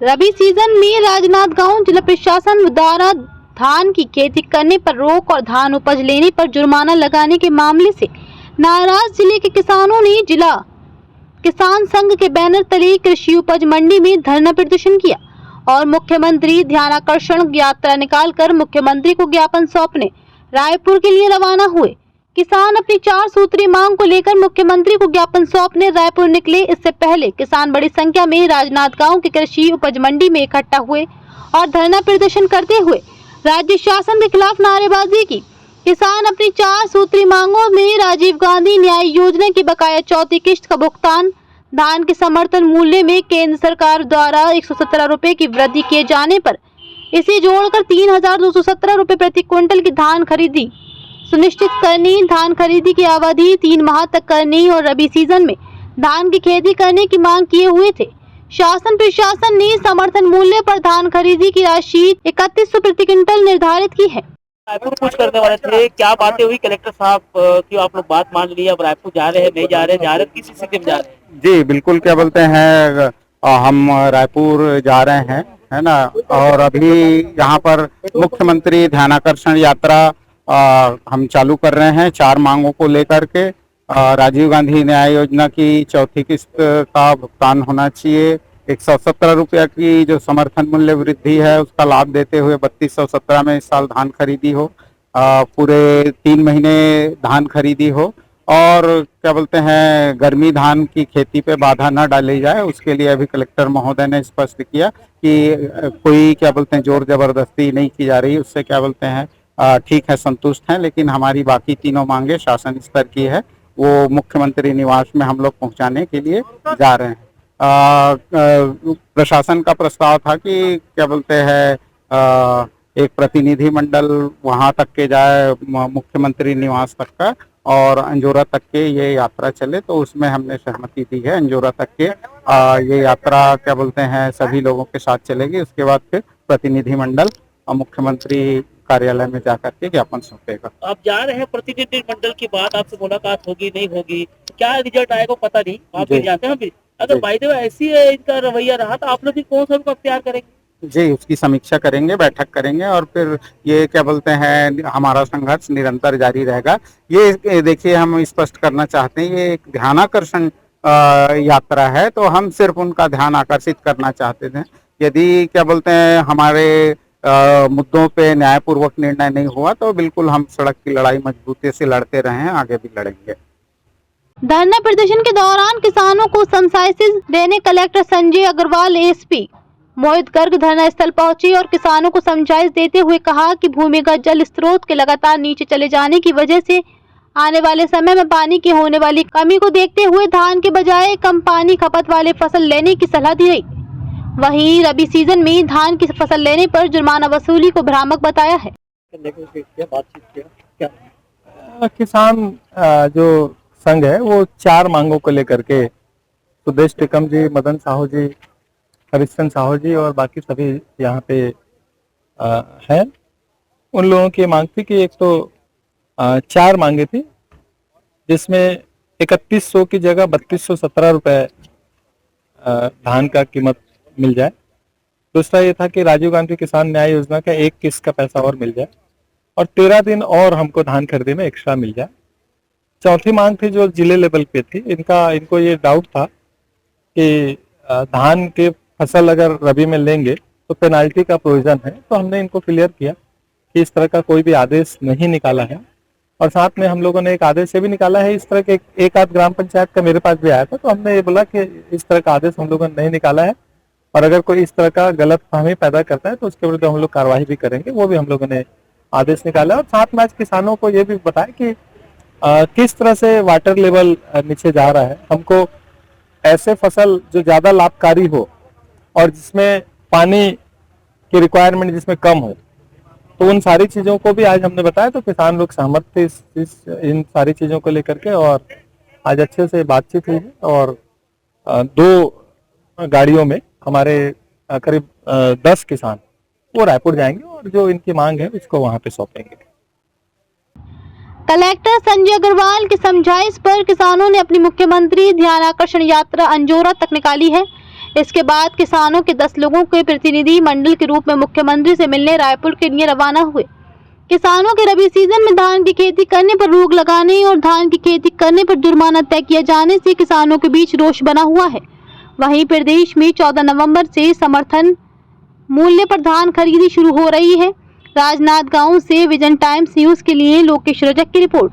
रबी season में राजनांदगांव जिला प्रशासन द्वारा धान की खेती करने पर रोक और धान उपज लेने पर जुर्माना लगाने के मामले से नाराज जिले के किसानों ने जिला किसान संघ के बैनर तले कृषि उपज मंडी में धरना प्रदर्शन किया और मुख्यमंत्री ध्यानाकर्षण यात्रा निकालकर मुख्यमंत्री को ज्ञापन सौंपने रायपुर के लिए रवाना हुए। किसान अपनी 4 सूत्री मांग को लेकर मुख्यमंत्री को ज्ञापन सौंपने रायपुर निकले। इससे पहले किसान बड़ी संख्या में राजनांदगांव की कृषि उपज मंडी में इकट्ठा हुए और धरना प्रदर्शन करते हुए राज्य शासन के खिलाफ नारेबाजी की। किसान अपनी 4 सूत्री मांगों में राजीव गांधी न्याय योजना की बकाया चौथी किश्त का भुगतान, धान के समर्थन मूल्य में केंद्र सरकार द्वारा 117 रुपए की वृद्धि किए जाने पर इसे जोड़कर 3,217 रुपए प्रति क्विंटल की धान खरीदी सुनिश्चित करनी, धान खरीदी की अवधि 3 माह तक करनी और रबी सीजन में धान की खेती करने की मांग किए हुए थे। शासन प्रशासन ने समर्थन मूल्य पर धान खरीदी की राशि 3100 प्रति क्विंटल निर्धारित की है। रायपुर कुछ करने वाले थे, क्या बातें हुई कलेक्टर साहब की? आप लोग बात मान ली, अब रायपुर जा रहे हैं, नहीं जा रहे किसी स्थिति में जा रहे हैं? जी बिल्कुल, क्या बोलते हैं, हम रायपुर जा रहे हैं, है ना। और अभी यहाँ पर मुख्यमंत्री ध्यानाकर्षण यात्रा हम चालू कर रहे हैं 4 मांगों को लेकर के। राजीव गांधी न्याय योजना की चौथी किस्त का भुगतान होना चाहिए, 117 रुपया की जो समर्थन मूल्य वृद्धि है उसका लाभ देते हुए 3217 में इस साल धान खरीदी हो, पूरे 3 महीने धान खरीदी हो, और क्या बोलते हैं गर्मी धान की खेती पे बाधा न डाली जाए, उसके लिए अभी कलेक्टर महोदय ने स्पष्ट किया कि कोई क्या बोलते हैं जोर जबरदस्ती नहीं की जा रही। उससे क्या बोलते हैं ठीक है, संतुष्ट हैं, लेकिन हमारी बाकी तीनों मांगे शासन स्तर की है, वो मुख्यमंत्री निवास में हम लोग पहुंचाने के लिए जा रहे हैं। प्रशासन का प्रस्ताव था कि क्या बोलते हैं एक प्रतिनिधि मंडल वहां तक के जाए, मुख्यमंत्री निवास तक का, और अंजोरा तक के ये यात्रा चले, तो उसमें हमने सहमति दी है। अंजोरा तक के ये यात्रा क्या बोलते हैं सभी लोगों के साथ चलेगी। उसके बाद फिर प्रतिनिधि मंडल मुख्यमंत्री कार्यालय में जाकर के ज्ञापन सौंपेगा। आप जा रहे हैं, प्रतिनिधि मंडल की बात आपसे मुलाकात होगी नहीं होगी, क्या रिजल्ट आएगा पता नहीं, आप भी जानते हैं। हम अगर बाय द वे ऐसी इनका रवैया रहा तो आप लोग भी कौन सा रुख अख्तियार करेंगे? जी, उसकी समीक्षा करेंगे, बैठक करेंगे, और फिर ये क्या बोलते हैं हमारा संघर्ष निरंतर जारी रहेगा। ये देखिए, हम स्पष्ट करना चाहते हैं, ये एक ध्यानाकर्षण यात्रा है, तो हम सिर्फ उनका ध्यान आकर्षित करना चाहते थे। यदि क्या बोलते हैं हमारे मुद्दों पे न्यायपूर्वक निर्णय नहीं हुआ तो बिल्कुल हम सड़क की लड़ाई मजबूती से लड़ते रहे हैं, आगे भी लड़ेंगे। धरना प्रदर्शन के दौरान किसानों को समझाइश देने कलेक्टर संजय अग्रवाल, एसपी मोहित गर्ग धरना स्थल पहुंचे और किसानों को समझाइश देते हुए कहा कि भूमिगत जल स्रोत के लगातार नीचे चले जाने की वजह से आने वाले समय में पानी की होने वाली कमी को देखते हुए धान के बजाय कम पानी खपत वाले फसल लेने की सलाह दी गई। वहीं रबी सीजन में धान की फसल लेने पर जुर्माना वसूली को भ्रामक बताया है। किसान जो संघ है वो 4 मांगों को लेकर के सुदेश टिकम जी, मदन साहू जी, हरिश्चंद्र साहू जी और बाकी सभी यहाँ पे हैं। उन लोगों की मांग थी कि एक तो 4 मांगे थी, जिसमें 3100 की जगह 3217 रुपए धान का कीमत मिल जाए। दूसरा ये था कि राजीव गांधी किसान न्याय योजना का 1 किस्त का पैसा और मिल जाए, और 13 दिन और हमको धान खरीदने में एक्स्ट्रा मिल जाए। चौथी मांग थी जो जिले लेवल पे थी, इनको ये डाउट था कि धान के फसल अगर रबी में लेंगे तो पेनाल्टी का प्रोविजन है, तो हमने इनको क्लियर किया कि इस तरह का कोई भी आदेश नहीं निकाला है, और साथ में हम लोगों ने एक आदेश ये भी निकाला है, इस तरह के एक आध ग्राम पंचायत का मेरे पास भी आया था, तो हमने ये बोला कि इस तरह का आदेश हम लोगों ने नहीं निकाला है, और अगर कोई इस तरह का गलत फहमी पैदा करता है तो उसके विरुद्ध हम लोग कार्रवाई भी करेंगे, वो भी हम लोगों ने आदेश निकाला। और साथ में आज किसानों को ये भी बताया कि किस तरह से वाटर लेवल नीचे जा रहा है। हमको ऐसे फसल जो ज्यादा लाभकारी हो और जिसमें पानी की रिक्वायरमेंट जिसमें कम हो, तो उन सारी चीजों को भी आज हमने बताया, तो किसान लोग सहमत थे इन सारी चीजों को लेकर के, और आज अच्छे से बातचीत हुई है। और 2 गाड़ियों में हमारे करीब 10 किसान वो रायपुर जाएंगे, और जो इनकी मांग है उसको वहां पे सौंपेंगे। कलेक्टर संजय अग्रवाल की समझाइश पर किसानों ने अपनी मुख्यमंत्री ध्यानाकर्षण यात्रा अंजोरा तक निकाली है। इसके बाद किसानों के 10 लोगों के प्रतिनिधि मंडल के रूप में मुख्यमंत्री से मिलने रायपुर के लिए रवाना हुए। किसानों के रबी सीजन में धान की खेती करने पर रोक लगाने और धान की खेती करने पर जुर्माना तय किए जाने से किसानों के बीच रोष बना हुआ है। वहीं प्रदेश में 14 नवंबर से समर्थन मूल्य पर धान खरीदी शुरू हो रही है। राजनांदगांव से विजन टाइम्स न्यूज के लिए लोकेश रजक की रिपोर्ट।